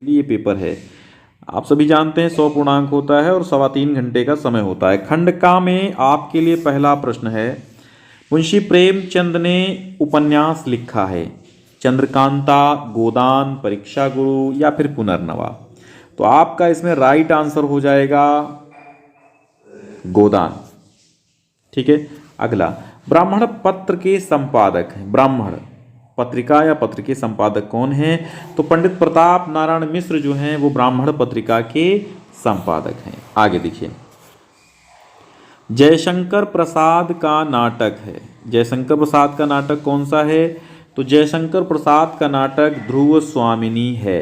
ये पेपर है। आप सभी जानते हैं 100 पूर्णांक होता है और 3.25 घंटे का समय होता है। खंड का में आपके लिए पहला प्रश्न है, मुंशी प्रेमचंद ने उपन्यास लिखा है चंद्रकांता, गोदान, परीक्षा गुरु या फिर पुनर्नवा। तो आपका इसमें राइट आंसर हो जाएगा गोदान। ठीक है। अगला, ब्राह्मण पत्र के संपादक हैं, ब्राह्मण पत्रिका या पत्र के संपादक कौन हैं? तो पंडित प्रताप नारायण मिश्र जो हैं वो ब्राह्मण पत्रिका के संपादक हैं। आगे देखिए, जयशंकर प्रसाद का नाटक है। जयशंकर प्रसाद का नाटक कौन सा है? तो जयशंकर प्रसाद का नाटक ध्रुव स्वामिनी है।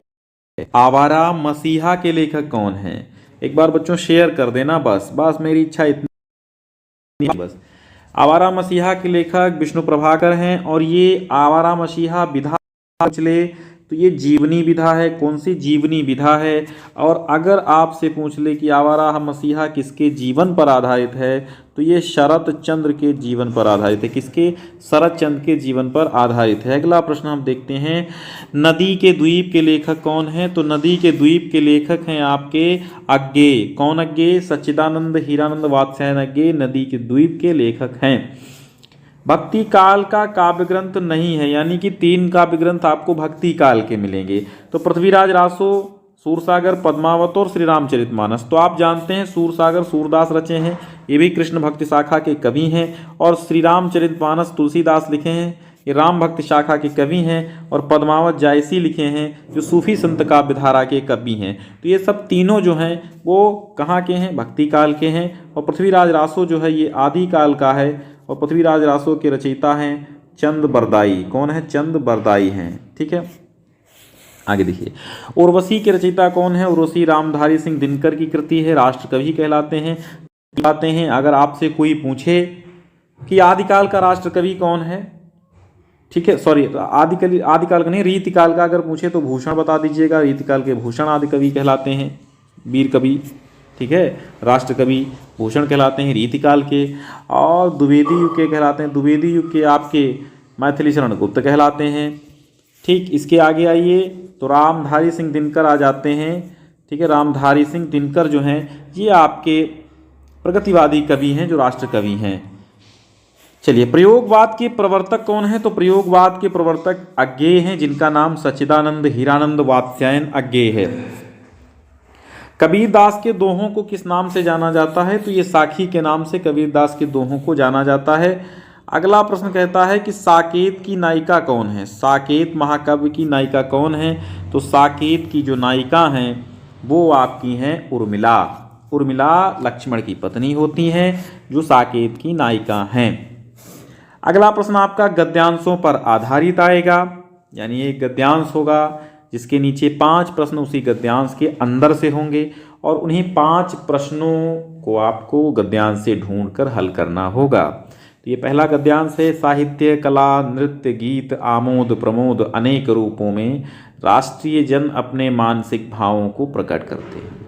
आवारा मसीहा के लेखक कौन हैं? एक बार बच्चों शेयर कर देना, बस मेरी इच्छा इतनी बस। आवारा मसीहा के लेखक विष्णु प्रभाकर हैं और ये आवारा मसीहा विधा चले तो ये जीवनी विधा है। कौन सी जीवनी विधा है? और अगर आपसे पूछ ले कि आवारा मसीहा किसके जीवन पर आधारित है, तो ये शरत चंद्र के जीवन पर आधारित है। किसके? शरत चंद्र के जीवन पर आधारित है। अगला प्रश्न हम देखते हैं, नदी के द्वीप के लेखक कौन हैं? तो नदी के द्वीप के लेखक हैं आपके अज्ञेय। कौन अज्ञेय? सच्चिदानंद हीरानंद वात्स्यायन अज्ञेय नदी के द्वीप के लेखक हैं। भक्ति काल का काव्य ग्रंथ नहीं है, यानी कि 3 काव्य ग्रंथ आपको भक्ति काल के मिलेंगे। तो पृथ्वीराज रासो, सूरसागर, पद्मावत और श्री रामचरितमानस। तो आप जानते हैं सूरसागर सूरदास रचे हैं, ये भी कृष्ण भक्ति शाखा के कवि हैं। और श्री रामचरितमानस तुलसीदास लिखे हैं, ये राम भक्ति शाखा के कवि हैं। और पद्मावत जायसी लिखे हैं, जो सूफी संत काव्य धारा के कवि हैं। तो ये सब तीनों जो हैं वो कहाँ के हैं? भक्ति काल के हैं। और पृथ्वीराज रासो जो है ये आदि काल का है और पृथ्वीराज रासो के रचयिता हैं चंद बरदाई। कौन है? चंद बरदाई हैं। ठीक है। आगे देखिए, उर्वशी के रचयिता कौन है? उर्वशी रामधारी सिंह दिनकर की कृति है, राष्ट्रकवि कहलाते हैं। अगर आपसे कोई पूछे कि आदिकाल का राष्ट्रकवि कौन है, ठीक है, सॉरी आदिकाल का नहीं, रीतिकाल का अगर पूछे तो भूषण बता दीजिएगा। रीतिकाल के भूषण आदिकवि कहलाते हैं, वीर कवि। ठीक है, राष्ट्रकवि भूषण कहलाते हैं रीतिकाल के। और द्विवेदी युग के कहलाते हैं, द्विवेदी युग के आपके मैथिली शरण गुप्त कहलाते हैं। ठीक, इसके आगे आइए तो रामधारी सिंह दिनकर आ जाते हैं। ठीक है, रामधारी सिंह दिनकर जो हैं ये आपके प्रगतिवादी कवि हैं, जो राष्ट्र कवि हैं। चलिए, प्रयोगवाद के प्रवर्तक कौन है? तो प्रयोगवाद के प्रवर्तक अज्ञेय हैं, जिनका नाम सच्चिदानंद हीरानंद वात्स्यायन अज्ञेय है। कबीरदास के दोहों को किस नाम से जाना जाता है? तो ये साखी के नाम से कबीरदास के दोहों को जाना जाता है। अगला प्रश्न कहता है कि साकेत की नायिका कौन है? साकेत महाकाव्य की नायिका कौन है? तो साकेत की जो नायिका हैं वो आपकी हैं उर्मिला। उर्मिला लक्ष्मण की पत्नी होती हैं, जो साकेत की नायिका हैं। अगला प्रश्न आपका गद्यांशों पर आधारित आएगा, यानी एक गद्यांश होगा जिसके नीचे 5 प्रश्न उसी गद्यांश के अंदर से होंगे और उन्हीं 5 प्रश्नों को आपको गद्यांश से ढूंढकर हल करना होगा। तो ये पहला गद्यांश है, साहित्य, कला, नृत्य, गीत, आमोद प्रमोद अनेक रूपों में राष्ट्रीय जन अपने मानसिक भावों को प्रकट करते हैं।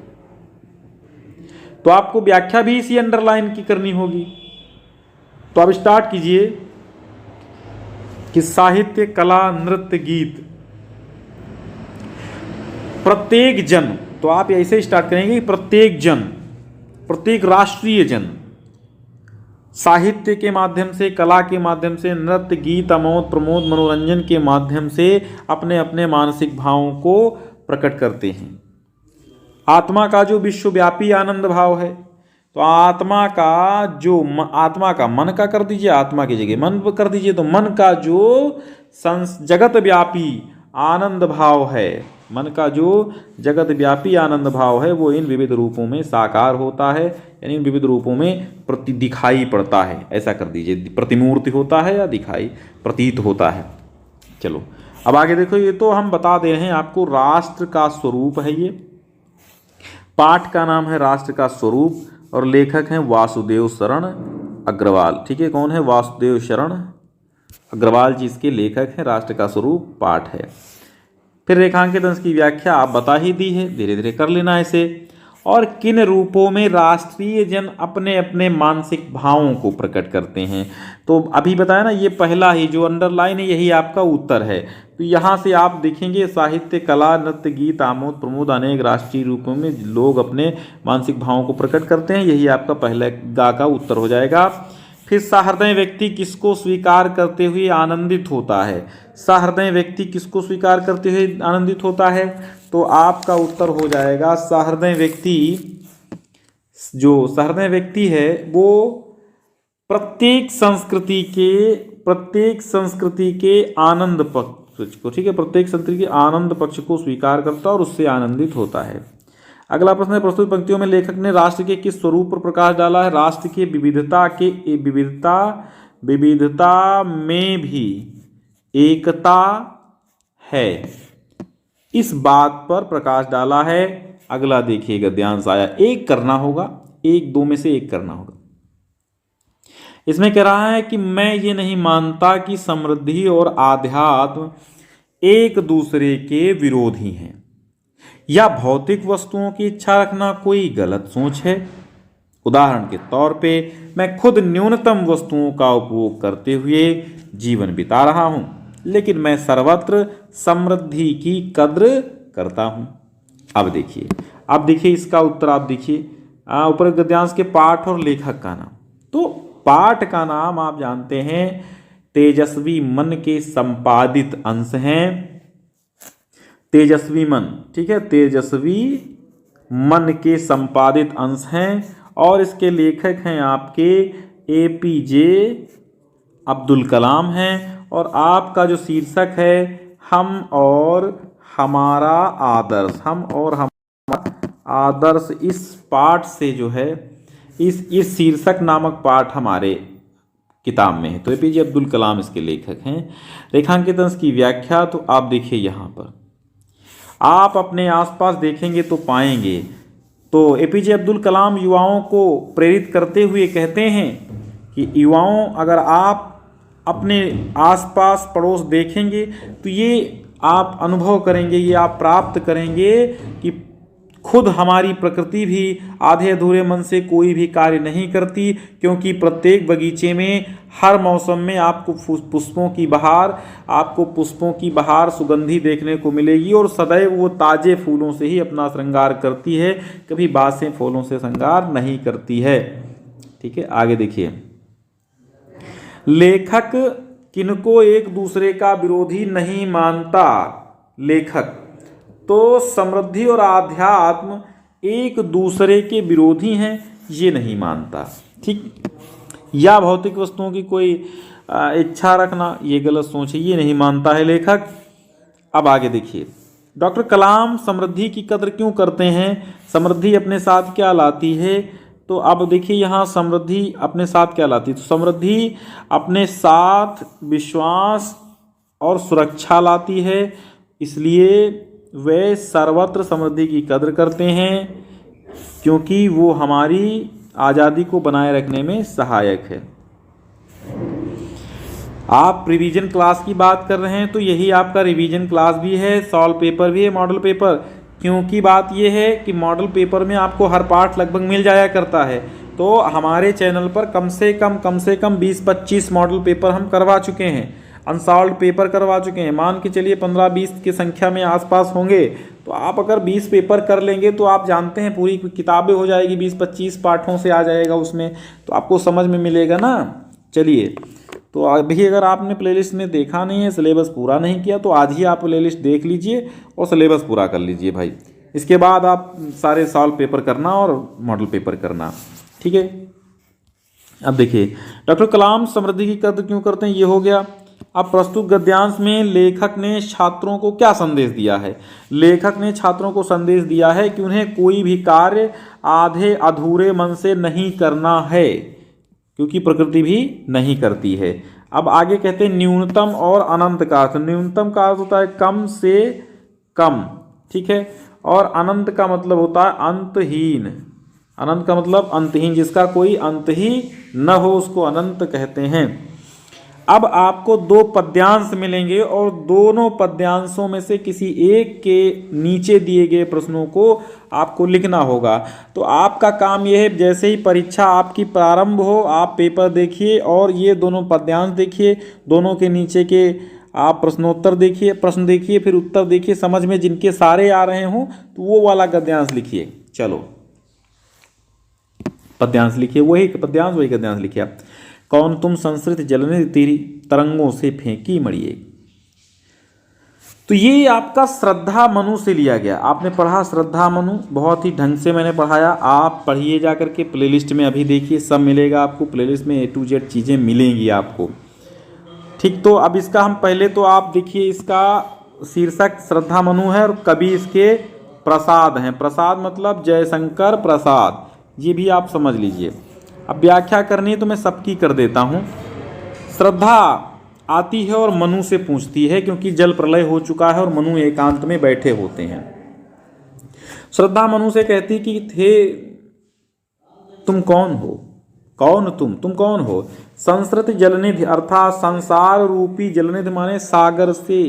तो आपको व्याख्या भी इसी अंडरलाइन की करनी होगी। तो आप स्टार्ट कीजिए कि साहित्य, कला, नृत्य, गीत, प्रत्येक जन। तो आप ऐसे स्टार्ट करेंगे कि प्रत्येक जन, प्रत्येक राष्ट्रीय जन साहित्य के माध्यम से, कला के माध्यम से, नृत्य, गीत, आमोद प्रमोद मनोरंजन के माध्यम से अपने अपने मानसिक भावों को प्रकट करते हैं। आत्मा का जो विश्वव्यापी आनंद भाव है, तो आत्मा का मन का कर दीजिए, आत्मा की जगह मन कर दीजिए, तो मन का जो जगत व्यापी आनंद भाव है, मन का जो जगत व्यापी आनंद भाव है वो इन विविध रूपों में साकार होता है, यानी इन विविध रूपों में दिखाई पड़ता है। ऐसा कर दीजिए, प्रतिमूर्ति होता है या दिखाई प्रतीत होता है। चलो अब आगे देखो, ये तो हम बता दे रहे हैं आपको राष्ट्र का स्वरूप है। ये पाठ का नाम है राष्ट्र का स्वरूप और लेखक हैं वासुदेव शरण अग्रवाल। ठीक है, कौन है? वासुदेव शरण अग्रवाल जी इसके लेखक हैं। राष्ट्र का स्वरूप पाठ है। फिर रेखांकित अंश की व्याख्या आप बता ही दी है, धीरे धीरे कर लेना इसे। और किन रूपों में राष्ट्रीय जन अपने अपने मानसिक भावों को प्रकट करते हैं। तो अभी बताया ना, ये पहला ही जो अंडरलाइन है यही आपका उत्तर है। तो यहाँ से आप देखेंगे साहित्य, कला, नृत्य, गीत, आमोद प्रमोद अनेक राष्ट्रीय रूपों में लोग अपने मानसिक भावों को प्रकट करते हैं, यही आपका पहला गा का उत्तर हो जाएगा। फिर सहृदय व्यक्ति किसको स्वीकार करते हुए आनंदित होता है? सहृदय व्यक्ति किसको स्वीकार करते हुए आनंदित होता है? तो आपका उत्तर हो जाएगा सहृदय व्यक्ति, जो सहृदय व्यक्ति है वो प्रत्येक संस्कृति के आनंद पक्ष को, ठीक है, प्रत्येक संस्कृति के आनंद पक्ष को स्वीकार करता है और उससे आनंदित होता है। अगला प्रश्न है, प्रस्तुत पंक्तियों में लेखक ने राष्ट्र के किस स्वरूप पर प्रकाश डाला है? राष्ट्र के विविधता में भी एकता है, इस बात पर प्रकाश डाला है। अगला देखिएगा ध्यान से, आया एक करना होगा, एक दो में से एक करना होगा। इसमें कह रहा है कि मैं ये नहीं मानता कि समृद्धि और आध्यात्म एक दूसरे के विरोधी हैं या भौतिक वस्तुओं की इच्छा रखना कोई गलत सोच है। उदाहरण के तौर पे मैं खुद न्यूनतम वस्तुओं का उपभोग करते हुए जीवन बिता रहा हूं, लेकिन मैं सर्वत्र समृद्धि की कद्र करता हूं। अब देखिए इसका उत्तर आप देखिए, ऊपर गद्यांश के पाठ और लेखक का नाम। तो पाठ का नाम आप जानते हैं तेजस्वी मन के संपादित अंश हैं, तेजस्वी मन, ठीक है, तेजस्वी मन के संपादित अंश हैं। और इसके लेखक हैं आपके एपीजे अब्दुल कलाम हैं। और आपका जो शीर्षक है हम और हमारा आदर्श, हम और हमारा आदर्श, इस पाठ से जो है इस शीर्षक नामक पाठ हमारे किताब में है। तो एपीजे अब्दुल कलाम इसके लेखक हैं। रेखांकित अंश की व्याख्या, तो आप देखिए यहाँ पर आप अपने आसपास देखेंगे तो पाएंगे। तो एपीजे अब्दुल कलाम युवाओं को प्रेरित करते हुए कहते हैं कि युवाओं, अगर आप अपने आसपास पड़ोस देखेंगे तो ये आप अनुभव करेंगे, ये आप प्राप्त करेंगे कि खुद हमारी प्रकृति भी आधे अधूरे मन से कोई भी कार्य नहीं करती, क्योंकि प्रत्येक बगीचे में हर मौसम में आपको पुष्पों की बहार सुगंधी देखने को मिलेगी और सदैव वो ताजे फूलों से ही अपना श्रृंगार करती है, कभी बासे फूलों से श्रृंगार नहीं करती है। ठीक है, आगे देखिए, लेखक किनको एक दूसरे का विरोधी नहीं मानता? लेखक तो समृद्धि और आध्यात्म एक दूसरे के विरोधी हैं, ये नहीं मानता। ठीक, या भौतिक वस्तुओं की कोई इच्छा रखना ये गलत सोच है, ये नहीं मानता है लेखक। अब आगे देखिए, डॉक्टर कलाम समृद्धि की कद्र क्यों करते हैं? समृद्धि अपने साथ क्या लाती है? तो अब देखिए यहाँ समृद्धि अपने साथ क्या लाती है। तो समृद्धि अपने साथ विश्वास और सुरक्षा लाती है, इसलिए वे सर्वत्र समृद्धि की कद्र करते हैं, क्योंकि वो हमारी आज़ादी को बनाए रखने में सहायक है। आप रिवीजन क्लास की बात कर रहे हैं, तो यही आपका रिवीजन क्लास भी है, सॉल्व पेपर भी है, मॉडल पेपर। क्योंकि बात यह है कि मॉडल पेपर में आपको हर पार्ट लगभग मिल जाया करता है। तो हमारे चैनल पर कम से कम 20-25 मॉडल पेपर हम करवा चुके हैं, अनसॉल्व पेपर करवा चुके हैं। मान के चलिए 15-20 की संख्या में आसपास होंगे। तो आप अगर 20 पेपर कर लेंगे तो आप जानते हैं पूरी किताबें हो जाएगी, 20-25 पाठों से आ जाएगा उसमें, तो आपको समझ में मिलेगा ना। चलिए, तो अभी अगर आपने प्लेलिस्ट में देखा नहीं है, सिलेबस पूरा नहीं किया, तो आज ही आप प्लेलिस्ट देख लीजिए और सिलेबस पूरा कर लीजिए भाई। इसके बाद आप सारे सॉल्व पेपर करना और मॉडल पेपर करना, ठीक है। अब देखिए, डॉक्टर कलाम समृद्धि की कद्र क्यों करते हैं, ये हो गया। अब प्रस्तुत गद्यांश में लेखक ने छात्रों को क्या संदेश दिया है? लेखक ने छात्रों को संदेश दिया है कि उन्हें कोई भी कार्य आधे अधूरे मन से नहीं करना है, क्योंकि प्रकृति भी नहीं करती है। अब आगे कहते हैं न्यूनतम और अनंत का अर्थ। न्यूनतम का अर्थ होता है कम से कम, ठीक है, और अनंत का मतलब होता है अंतहीन। अनंत का मतलब अंतहीन, जिसका कोई अंत ही न हो उसको अनंत कहते हैं। अब आपको दो पद्यांश मिलेंगे और दोनों पद्यांशों में से किसी एक के नीचे दिए गए प्रश्नों को आपको लिखना होगा। तो आपका काम यह है, जैसे ही परीक्षा आपकी प्रारंभ हो आप पेपर देखिए और ये दोनों पद्यांश देखिए, दोनों के नीचे के आप प्रश्नोत्तर देखिए, प्रश्न देखिए, फिर उत्तर देखिए, समझ में जिनके सारे आ रहे हों तो वो वाला गद्यांश लिखिए। चलो पद्यांश लिखिए, वही पद्यांश वही गद्यांश लिखिए आप। कौन तुम संस्कृत जलनिधि तेरी तरंगों से फेंकी मड़िए। तो ये आपका श्रद्धा मनु से लिया गया। आपने पढ़ा श्रद्धा मनु, बहुत ही ढंग से मैंने पढ़ाया, आप पढ़िए जा करके प्लेलिस्ट में अभी देखिए, सब मिलेगा आपको प्लेलिस्ट में, A to Z चीज़ें मिलेंगी आपको। ठीक, तो अब इसका हम पहले तो आप देखिए, इसका शीर्षक श्रद्धा मनु है और कवि इसके प्रसाद हैं। प्रसाद मतलब जयशंकर प्रसाद, ये भी आप समझ लीजिए। अब व्याख्या करनी है तो मैं सबकी कर देता हूँ। श्रद्धा आती है और मनु से पूछती है, क्योंकि जल प्रलय हो चुका है और मनु एकांत में बैठे होते हैं। श्रद्धा मनु से कहती कि थे तुम कौन हो, कौन तुम कौन हो। संस्कृत जलनिधि अर्थात संसार रूपी जलनिधि माने सागर से,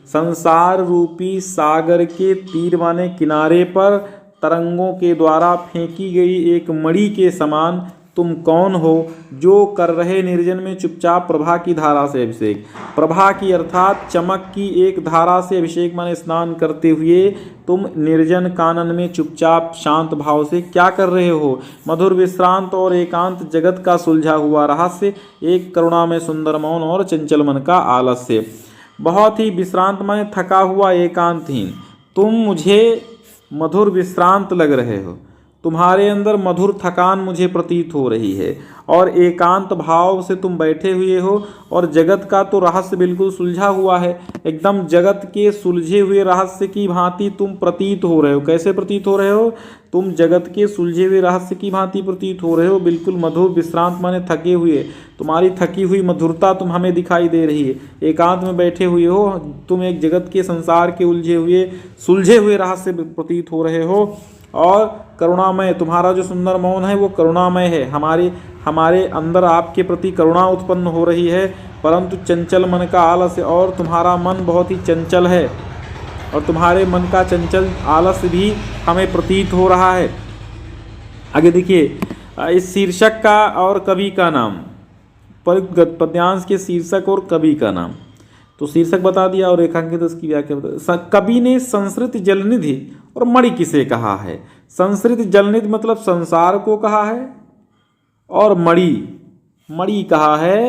संसार रूपी सागर के तीर माने किनारे पर तरंगों के द्वारा फेंकी गई एक मणि के समान तुम कौन हो, जो कर रहे निर्जन में चुपचाप प्रभा की धारा से अभिषेक। प्रभा की अर्थात चमक की एक धारा से अभिषेक माने स्नान करते हुए तुम निर्जन कानन में चुपचाप शांत भाव से क्या कर रहे हो। मधुर विश्रांत और एकांत जगत का सुलझा हुआ रहस्य, एक करुणा में सुंदर मौन और चंचल मन का आलस्य। बहुत ही विश्रांत माने थका हुआ एकांतहीन, तुम मुझे मधुर विश्रांत लग रहे हो, तुम्हारे अंदर मधुर थकान मुझे प्रतीत हो रही है और एकांत भाव से तुम बैठे हुए हो और जगत का तो रहस्य बिल्कुल सुलझा हुआ है, एकदम जगत के सुलझे हुए रहस्य की भांति तुम प्रतीत हो रहे हो। कैसे प्रतीत हो रहे हो, तुम जगत के सुलझे हुए रहस्य की भांति प्रतीत हो रहे हो, बिल्कुल मधुर विश्रांत माने थके हुए, तुम्हारी थकी हुई मधुरता तुम हमें दिखाई दे रही है। एकांत में बैठे हुए हो, तुम एक जगत के संसार के उलझे हुए सुलझे हुए रहस्य प्रतीत हो रहे हो और करुणामय, तुम्हारा जो सुंदर मौन है वो करुणामय है। हमारे अंदर आपके प्रति करुणा उत्पन्न हो रही है, परंतु चंचल मन का आलस्य, और तुम्हारा मन बहुत ही चंचल है और तुम्हारे मन का चंचल आलस्य भी हमें प्रतीत हो रहा है। आगे देखिए, इस शीर्षक का और कवि का नाम, पद्यांश के शीर्षक और कवि का नाम। तो शीर्षक बता दिया और रेखांकित उसकी व्याख्या बता। कवि ने संस्कृत जलनिधि और मणि किसे कहा है। संस्कृत जलनिधि मतलब संसार को कहा है और मणि कहा है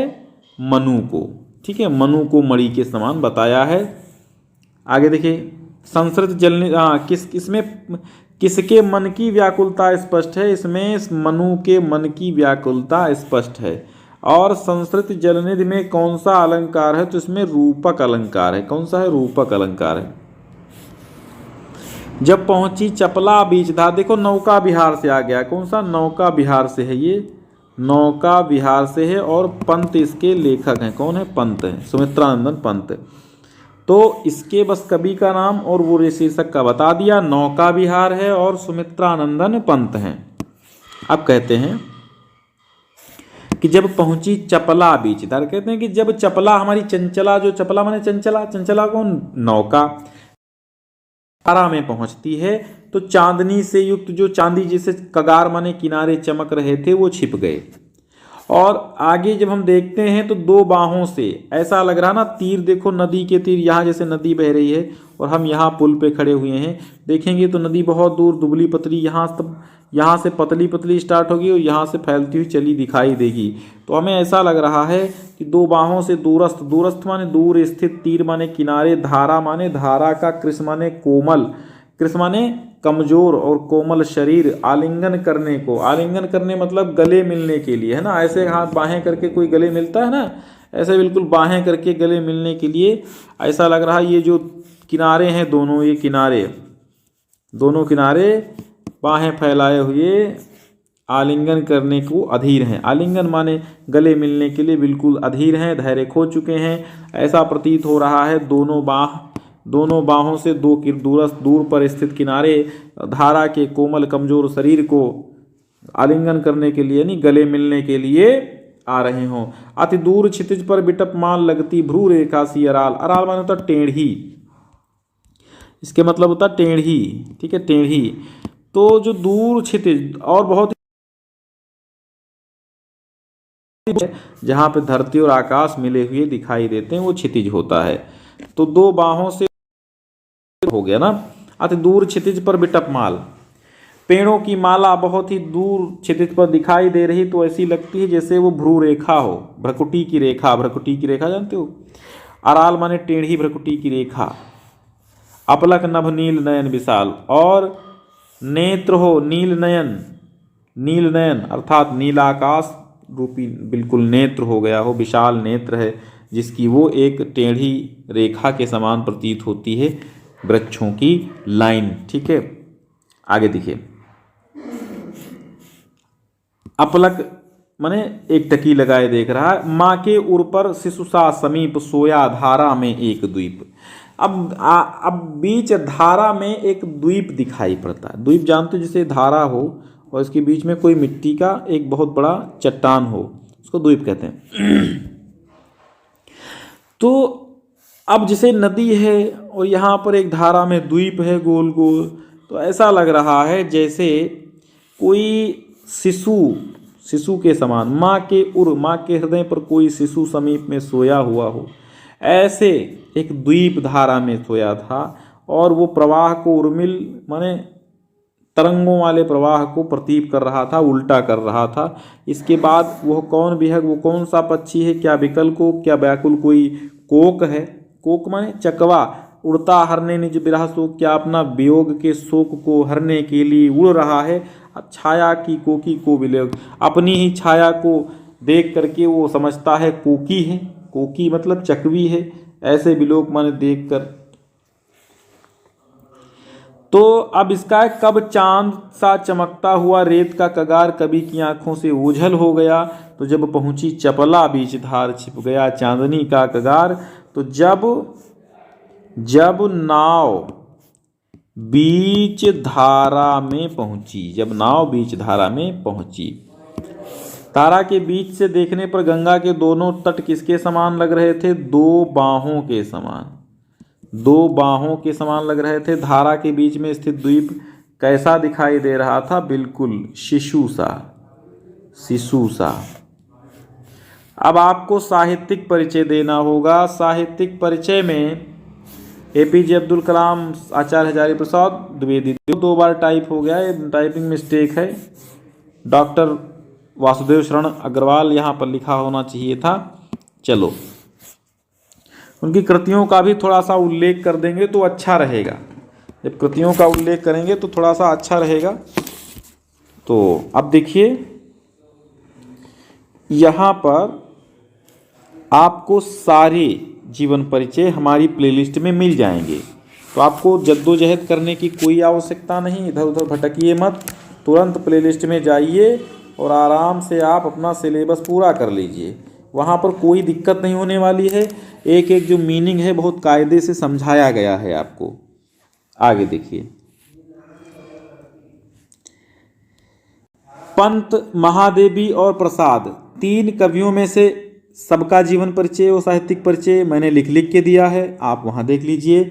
मनु को। ठीक है, मनु को मणि के समान बताया है। आगे देखिए, संस्कृत जलनिधि इसमें किसके मन की व्याकुलता स्पष्ट है, इसमें मनु के मन की व्याकुलता स्पष्ट है। और संस्कृत जलनिधि में कौन सा अलंकार है, तो इसमें रूपक अलंकार है। कौन सा है, रूपक अलंकार है। जब पहुंची चपला बीचधार, देखो नौका विहार से आ गया, कौन सा, नौका विहार से है, ये नौका विहार से है और पंत इसके लेखक हैं। कौन है, पंत है, सुमित्रानंदन पंत। तो इसके बस कवि का नाम और वो शीर्षक का बता दिया, नौका विहार है और सुमित्रानंदन पंत हैं। अब कहते हैं कि जब पहुंची चपला बीचधार, कहते हैं कि जब चपला हमारी चंचला, जो चपला माने चंचला, चंचला कौन, नौका, धारा में पहुंचती है तो चांदनी से युक्त, जो चांदी जैसे कगार माने किनारे चमक रहे थे वो छिप गए। और आगे जब हम देखते हैं तो दो बाहों से ऐसा लग रहा ना, तीर देखो, नदी के तीर, यहाँ जैसे नदी बह रही है और हम यहाँ पुल पे खड़े हुए हैं, देखेंगे तो नदी बहुत दूर दुबली पतली, यहाँ से पतली पतली स्टार्ट होगी और यहाँ से फैलती हुई चली दिखाई देगी। तो हमें ऐसा लग रहा है कि दो बाहों से दूरस्थ, दूरस्थ माने दूर स्थित, तीर माने किनारे, धारा माने धारा का, कृष माने कोमल, कृष माने कमजोर और कोमल शरीर, आलिंगन करने को, आलिंगन करने मतलब गले मिलने के लिए, है ना, ऐसे हाथ बाहें करके कोई गले मिलता है ना, ऐसे बिल्कुल बाहें करके गले मिलने के लिए ऐसा लग रहा है। ये जो किनारे हैं दोनों, ये किनारे, दोनों किनारे बाहें फैलाए हुए आलिंगन करने को अधीर हैं। आलिंगन माने गले मिलने के लिए बिल्कुल अधीर हैं, धैर्य खो चुके हैं, ऐसा प्रतीत हो रहा है। दोनों बाहों से दो दूर पर स्थित किनारे धारा के कोमल कमजोर शरीर को आलिंगन करने के लिए, नहीं गले मिलने के लिए आ रहे हों। अति दूर क्षितिज पर बिटप मान लगती भ्रू रेखा सी अराल। अराल माने होता टेढ़ी, इसके मतलब होता टेढ़ी, ठीक है, टेढ़ी। तो जो दूर क्षितिज और बहुत जहाँ पे धरती और आकाश मिले हुए दिखाई देते हैं वो क्षितिज होता है। तो दो बाहों से हो गया ना। अति दूर क्षितिज पर बिटप माल, पेड़ों की माला बहुत ही दूर क्षितिज पर दिखाई दे रही तो ऐसी लगती है जैसे वो भ्रू रेखा हो, भ्रकुटी की रेखा। भ्रकुटी की रेखा जानते हो? अराल माने टेढ़ी भ्रकुटी की रेखा। अपलक नभ नील नयन विशाल, और नेत्र हो नील नयन, नील नयन अर्थात नीलाकाश रूपी बिल्कुल नेत्र हो गया हो, विशाल नेत्र है जिसकी वो एक टेढ़ी रेखा के समान प्रतीत होती है, वृक्षों की लाइन। ठीक है, आगे देखिए। अपलक माने एक टकी लगाए देख रहा है। माँ के उर पर शिशुसा समीप सोया धारा में एक द्वीप। अब बीच धारा में एक द्वीप दिखाई पड़ता है। द्वीप जानते हो, जिसे धारा हो और इसके बीच में कोई मिट्टी का एक बहुत बड़ा चट्टान हो, उसको द्वीप कहते हैं। तो अब जैसे नदी है और यहाँ पर एक धारा में द्वीप है गोल गोल, तो ऐसा लग रहा है जैसे कोई शिशु के समान, माँ के उर, माँ के हृदय पर कोई शिशु समीप में सोया हुआ हो, ऐसे एक द्वीप धारा में सोया था। और वो प्रवाह को उर्मिल माने तरंगों वाले प्रवाह को प्रतीप कर रहा था, उल्टा कर रहा था। इसके बाद वह कौन विहग, वो कौन सा पक्षी है, क्या विकल को, क्या व्याकुल कोई कोक है। कोक माने चकवा, उड़ता हरने निज बिरह शोक, क्या अपना वियोग के शोक को हरने के लिए उड़ रहा है। छाया की कोकी को वियोग, अपनी ही छाया को देख करके वो समझता है कोकी है। कोकी मतलब चकवी है, ऐसे विलोक माने देख कर। तो अब इसका है, कब चांद सा चमकता हुआ रेत का कगार कवि की आंखों से ओझल हो गया। तो जब पहुंची चपला बीच धार छिप गया चांदनी का कगार। तो जब नाव बीच धारा में पहुंची, जब नाव बीच धारा में पहुंची, तारा के बीच से देखने पर गंगा के दोनों तट किसके समान लग रहे थे? दो बाहों के समान, दो बाहों के समान लग रहे थे। धारा के बीच में स्थित द्वीप कैसा दिखाई दे रहा था? बिल्कुल शिशु सा। अब आपको साहित्यिक परिचय देना होगा। साहित्यिक परिचय में एपीजे अब्दुल कलाम, आचार्य हजारी प्रसाद द्विवेदी, दो बार टाइप हो गया, ये टाइपिंग मिस्टेक है। डॉक्टर वासुदेव शरण अग्रवाल यहाँ पर लिखा होना चाहिए था। चलो, उनकी कृतियों का भी थोड़ा सा उल्लेख कर देंगे तो अच्छा रहेगा। जब कृतियों का उल्लेख करेंगे तो थोड़ा सा अच्छा रहेगा। तो अब देखिए, यहाँ पर आपको सारे जीवन परिचय हमारी प्लेलिस्ट में मिल जाएंगे। तो आपको जद्दोजहद करने की कोई आवश्यकता नहीं, इधर उधर भटकिए मत, तुरंत प्लेलिस्ट में जाइए और आराम से आप अपना सिलेबस पूरा कर लीजिए। वहाँ पर कोई दिक्कत नहीं होने वाली है। एक एक जो मीनिंग है बहुत कायदे से समझाया गया है आपको। आगे देखिए, पंत, महादेवी और प्रसाद, तीन कवियों में से सबका जीवन परिचय और साहित्यिक परिचय मैंने लिख के दिया है, आप वहाँ देख लीजिए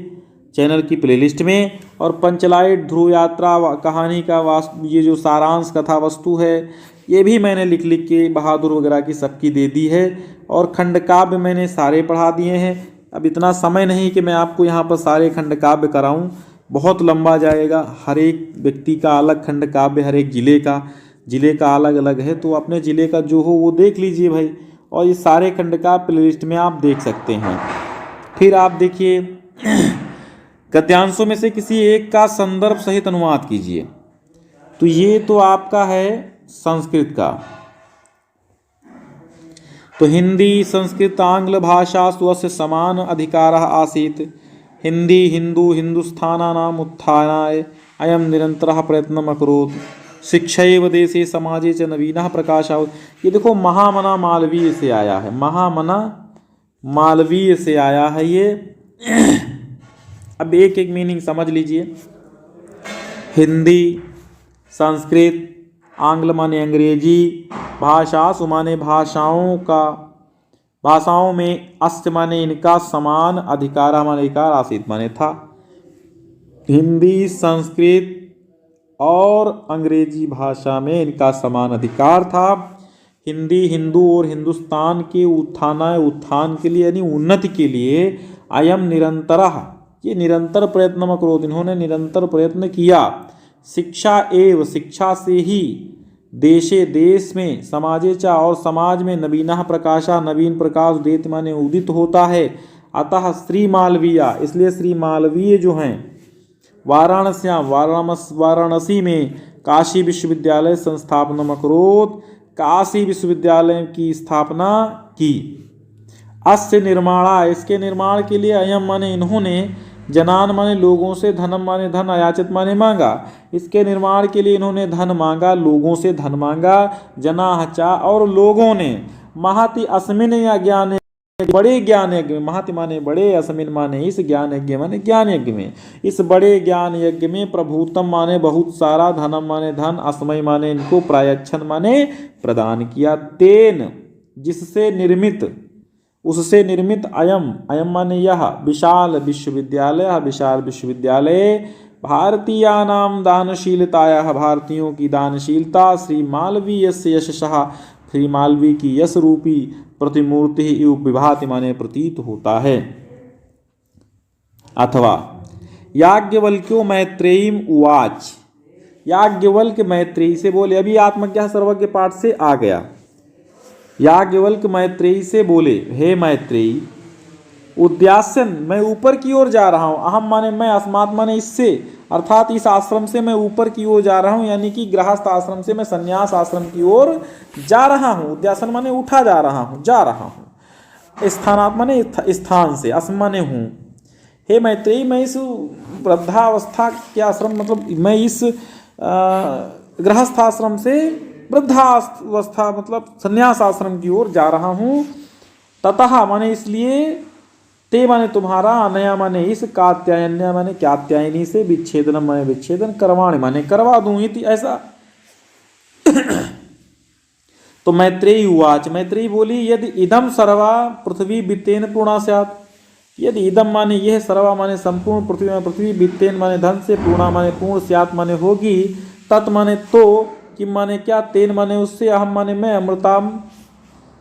चैनल की प्लेलिस्ट में। और पंचलाइट, ध्रुव यात्रा, कहानी का ये जो सारांश कथा वस्तु है, ये भी मैंने लिख के बहादुर वगैरह की सबकी दे दी है। और खंड काव्य मैंने सारे पढ़ा दिए हैं। अब इतना समय नहीं कि मैं आपको यहाँ पर सारे खंड काव्य कराऊँ, बहुत लंबा जाएगा। हर एक व्यक्ति का अलग खंड काव्य, हर एक जिले का अलग अलग है। तो अपने ज़िले का जो हो वो देख लीजिए भाई, और ये सारे खंड का प्लेलिस्ट में आप देख सकते हैं। फिर आप देखिए, गद्यांशों में से किसी एक का संदर्भ सहित अनुवाद कीजिए। तो ये तो आपका है संस्कृत का। तो हिंदी संस्कृत आंग्ल भाषा स्वस्य समान अधिकारः आसीत्, हिंदी हिंदू हिंदुस्थानानाम उत्थानाय अयम निरंतरः प्रयत्नम् अकरोत्, शिक्षैव देशे समाजे च नवीनः प्रकाशः। ये देखो, महामना मालवीय से आया है, महामना मालवीय से आया है ये। अब एक एक मीनिंग समझ लीजिए। हिंदी, संस्कृत, आंग्ल माने अंग्रेजी, भाषासु माने भाषाओं का, भाषाओं में, अस्य माने इनका, समान, अधिकारा माने अधिकार, आसीत माने था। हिंदी, संस्कृत और अंग्रेजी भाषा में इनका समान अधिकार था। हिंदी, हिंदू और हिंदुस्तान के उत्थान के लिए यानी उन्नति के लिए अयम निरंतरः, ये निरंतर प्रयत्न अकरोत्, इन्होंने निरंतर प्रयत्न किया। शिक्षा एव, शिक्षा से ही, देशे, देश में, समाजे च, और समाज में, नवीनः प्रकाशः, नवीन प्रकाश, उदेति माने उदित होता है। अतः श्री मालवीय, इसलिए श्री मालवीय जो हैं, वाराणसी में काशी विश्वविद्यालय संस्थापनम अकरोत्, काशी विश्वविद्यालय की स्थापना की। अस्य निर्माणा, इसके निर्माण के लिए, अयम माने इन्होंने, जनान माने लोगों से, धनम माने धन, अयाचित माने मांगा, इसके निर्माण के लिए इन्होंने धन मांगा, लोगों से धन मांगा। जनाः च, और लोगों ने, महति अस्मिन या ज्ञान, बड़े ज्ञान यज्ञ में, महति माने बड़े, अस्मिन माने इस, ज्ञान यज्ञ माने ज्ञान यज्ञ में, इस बड़े ज्ञान यज्ञ में, प्रभूतम माने बहुत सारा, धनम माने धन, अस्मै माने इनको, प्रायच्छन माने प्रदान किया। तेन, जिससे निर्मित, उससे निर्मित, अयम, अयम माने यह, विशाल विश्वविद्यालय, विशाल विश्वविद्यालय, भारतीयानां दानशीलतायाः, भारतीयों की दानशीलता, श्री मालवीयस्य यशसः, श्री मालवी की यश रूपी प्रतिमूर्ति इव विभाति माने प्रतीत होता है। अथवा याज्ञवल्क्यो मैत्रेयीम उवाच, याज्ञवल्क्य मैत्रेयी से बोले, अभी आत्मज्ञा सर्वज्ञ पाठ से आ गया। याज्ञवल्क्य मैत्रेयी से बोले, हे मैत्रेयी, उद्यास्यन, मैं ऊपर की ओर जा रहा हूँ, अहम माने मैं, अस्मात् माने इससे, अर्थात इस आश्रम से मैं ऊपर की ओर जा रहा हूँ, यानी कि गृहस्थ आश्रम से मैं संन्यास आश्रम की ओर जा रहा हूँ। उद्यासन माने उठा जा रहा हूँ, जा रहा हूँ। स्थानात् माने स्थान से, अस्म माने हूँ। हे मैत्रेयी, मैं इस वृद्धावस्था के आश्रम, मतलब मैं इस गृहस्थ आश्रम से वृद्धावस्था मतलब संन्यास आश्रम की ओर जा रहा हूँ। ततः माने इसलिए, ते माने तुम्हारा, अनया माने इस, कात्यायन्या माने कात्यायनी से, विच्छेदन माने विच्छेदन, करवाणी माने करवा दूं, इति ऐसा। तो मैत्रेयी उवाच, मैत्रेयी बोली, यदि इदम सर्वा पृथ्वी वित्तेन पूर्णा स्यात्, यदि इदम माने यह, सर्वा माने संपूर्ण, पृथ्वी माने पृथ्वी, वित्तेन माने धन से, पूर्णा माने पूर्ण, स्यात् माने होगी, तत् माने तो, किम माने क्या, तेन माने उससे, अहम माने मैं,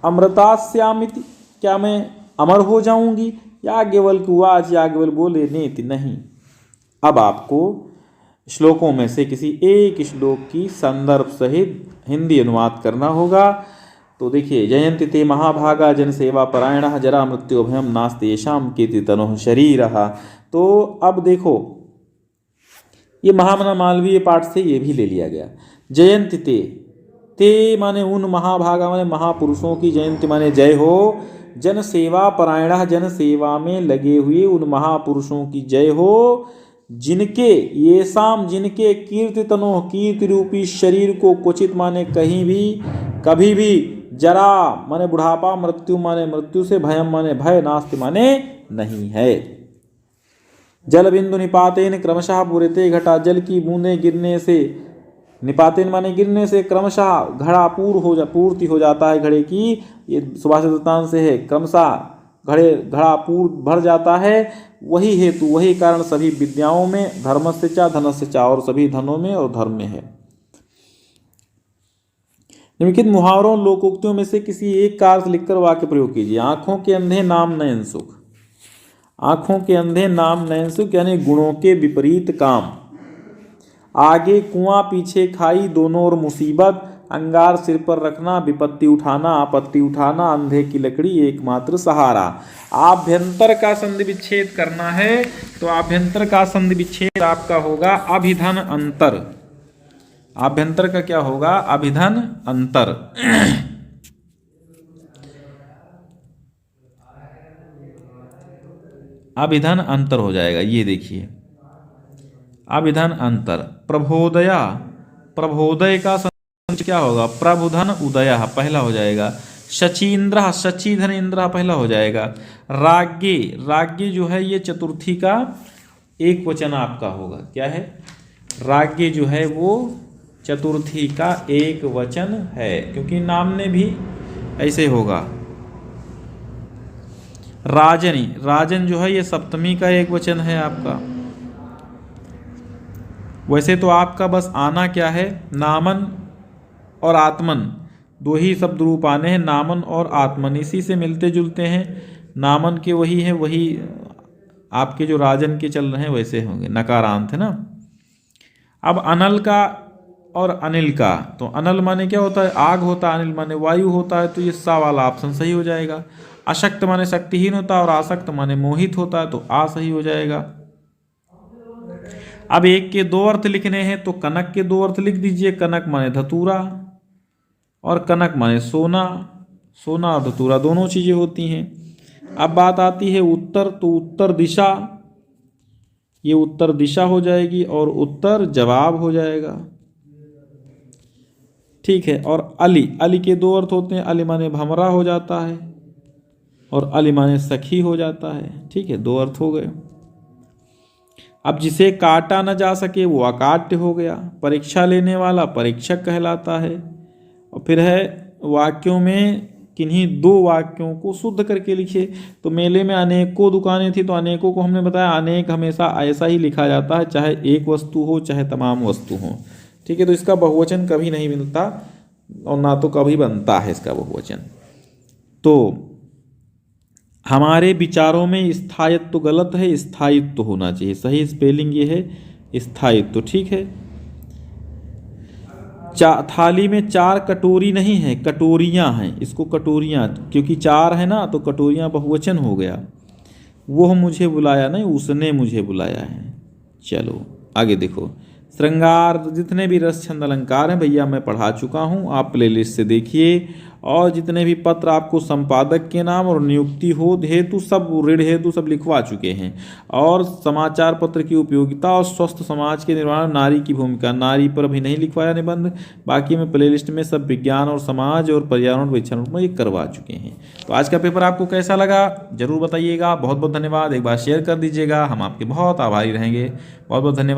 अमृतास्यामिति, क्या मैं अमर हो जाऊंगी। याज्ञवल्क्य उवाच, याज्ञवल्क्य बोले, नेति नहीं। अब आपको श्लोकों में से किसी एक श्लोक की संदर्भ सहित हिंदी अनुवाद करना होगा। तो देखिए, जयन्ति ते महाभागा जन सेवा परायणः, जरा मृत्यु भयम नास्ति येषां कीर्तितनोः शरीरः। तो अब देखो, ये महामना मालवीय पाठ से ये भी ले लिया गया। जयंती ते माने उन, महाभागा माने महापुरुषों की, जयंती माने जय हो, जन सेवा परायणः, जन सेवा में लगे हुए उन महापुरुषों की जय हो, जिनके, ये शाम, जिनके, कीर्तितनोः, कीर्ति रूपी शरीर को, क्वचित माने कहीं भी, कभी भी, जरा माने बुढ़ापा, मृत्यु माने मृत्यु से, भयम माने भय, नास्ति माने नहीं है। जल बिंदु निपातेन क्रमशः पूर्यते घटा, जल की बूंदें गिरने से, निपातेन माने गिरने से, क्रमशः घड़ा पूर्ति हो जाता है घड़े की, ये सुभाषित वृत्तांत से है, क्रमशः घड़ा पूर्ण भर जाता है। वही हेतु, वही कारण सभी विद्याओं में, धर्मस्य च धनस्य च, और सभी धनों में और धर्म में है। निम्नलिखित मुहावरों, लोकोक्तियों में से किसी एक का अर्थ लिखकर वाक्य प्रयोग कीजिए। आंखों के अंधे नाम नयन सुख, आंखों के अंधे नाम नयन सुख यानी गुणों के विपरीत काम। आगे कुआं पीछे खाई, दोनों ओर मुसीबत, अंगार सिर पर रखना, विपत्ति उठाना, आपत्ति उठाना, अंधे की लकड़ी एकमात्र सहारा। आभ्यंतर का संधि विच्छेद करना है, तो आभ्यंतर का संधि विच्छेद आपका होगा अभिधन अंतर। आभ्यंतर का क्या होगा? अभिधन अंतर। अभिधन अंतर हो जाएगा, ये देखिए अभिधन अंतर। प्रभोदया, प्रभोदय का संधि क्या होगा? प्रबुधन उदय पहला हो जाएगा। शचीन्द्र, शचीधन इंद्र पहला हो जाएगा। राज्ञे, राज्ञे जो है ये चतुर्थी का एक वचन आपका होगा। क्या है? राज्ञे जो है वो चतुर्थी का एक वचन है, क्योंकि नामने भी ऐसे होगा। राजनी, राजन जो है ये सप्तमी का एक वचन है आपका। वैसे तो आपका बस आना क्या है, नामन और आत्मन, दो ही शब्द रूप आने हैं, नामन और आत्मन, इसी से मिलते जुलते हैं। नामन के वही है, वही आपके जो राजन के चल रहे हैं वैसे होंगे, नकारांत है ना। अब अनल का और अनिल का, तो अनल माने क्या होता है, आग होता है, अनिल माने वायु होता है, तो ये सा वाला ऑप्शन सही हो जाएगा। अशक्त माने शक्तिहीन होता है और आसक्त माने मोहित होता है, तो आ सही हो जाएगा। अब एक के दो अर्थ लिखने हैं, तो कनक के दो अर्थ लिख दीजिए। कनक माने धतूरा और कनक माने सोना, सोना और धतूरा दोनों चीजें होती हैं। अब बात आती है उत्तर, तो उत्तर दिशा, ये उत्तर दिशा हो जाएगी और उत्तर जवाब हो जाएगा, ठीक है। और अली, अली के दो अर्थ होते हैं, अली माने भमरा हो जाता है और अली माने सखी हो जाता है, ठीक है, दो अर्थ हो गए। अब जिसे काटा न जा सके वो अकाट्य हो गया। परीक्षा लेने वाला परीक्षक कहलाता है। और फिर है वाक्यों में किन्हीं दो वाक्यों को शुद्ध करके लिखिए। तो मेले में अनेकों दुकानें थी, तो अनेकों को हमने बताया अनेक हमेशा ऐसा ही लिखा जाता है, चाहे एक वस्तु हो चाहे तमाम वस्तु हो, ठीक है। तो इसका बहुवचन कभी नहीं मिलता और ना तो कभी बनता है इसका बहुवचन। तो हमारे विचारों में स्थायित्व तो गलत है, स्थायित्व तो होना चाहिए, सही स्पेलिंग ये है स्थायित्व, ठीक है। थाली में चार कटोरी नहीं है, कटोरियां हैं, इसको कटोरियां, क्योंकि चार है ना, तो कटोरियां बहुवचन हो गया। वो मुझे बुलाया नहीं, उसने मुझे बुलाया है। चलो आगे देखो, श्रृंगार, जितने भी रस छंद अलंकार हैं भैया मैं पढ़ा चुका हूँ, आप प्लेलिस्ट से देखिए। और जितने भी पत्र आपको संपादक के नाम और नियुक्ति हो हेतु सब, ऋण हेतु सब लिखवा चुके हैं। और समाचार पत्र की उपयोगिता और स्वस्थ समाज के निर्माण में नारी की भूमिका, नारी पर अभी नहीं लिखवाया निबंध, बाकी में प्लेलिस्ट में सब विज्ञान और समाज और पर्यावरण विचरण में ये करवा चुके हैं। तो आज का पेपर आपको कैसा लगा जरूर बताइएगा। बहुत बहुत धन्यवाद, एक बार शेयर कर दीजिएगा, हम आपके बहुत आभारी रहेंगे। बहुत बहुत धन्यवाद।